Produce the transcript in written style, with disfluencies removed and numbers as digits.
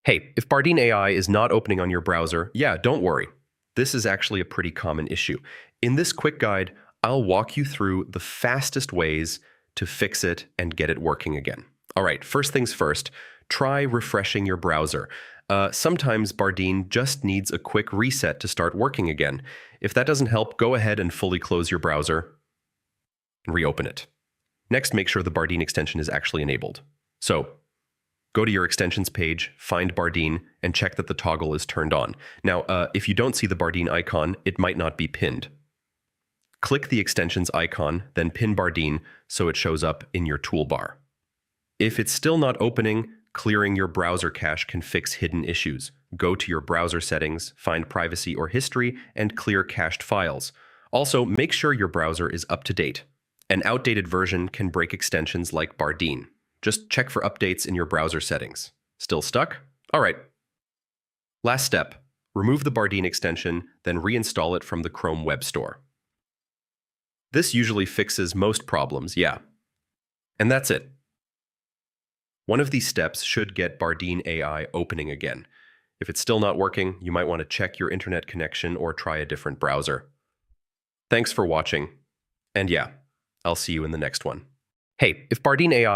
Hey, if Bardeen AI is not opening on your browser, yeah, don't worry. This is actually a pretty common issue. In this quick guide, I'll walk you through the fastest ways to fix it and get it working again. All right, first things first, try refreshing your browser. Sometimes Bardeen just needs a quick reset to start working again. If that doesn't help, go ahead and fully close your browser and reopen it. Next, make sure the Bardeen extension is actually enabled. So, go to your extensions page, find Bardeen, and check that the toggle is turned on. Now, if you don't see the Bardeen icon, it might not be pinned. Click the extensions icon, then pin Bardeen so it shows up in your toolbar. If it's still not opening, clearing your browser cache can fix hidden issues. Go to your browser settings, find privacy or history, and clear cached files. Also, make sure your browser is up to date. An outdated version can break extensions like Bardeen. Just check for updates in your browser settings. Still stuck? All right. Last step, remove the Bardeen extension, then reinstall it from the Chrome Web Store. This usually fixes most problems, yeah. And that's it. One of these steps should get Bardeen AI opening again. If it's still not working, you might want to check your internet connection or try a different browser. Thanks for watching. And yeah, I'll see you in the next one. Hey, if Bardeen AI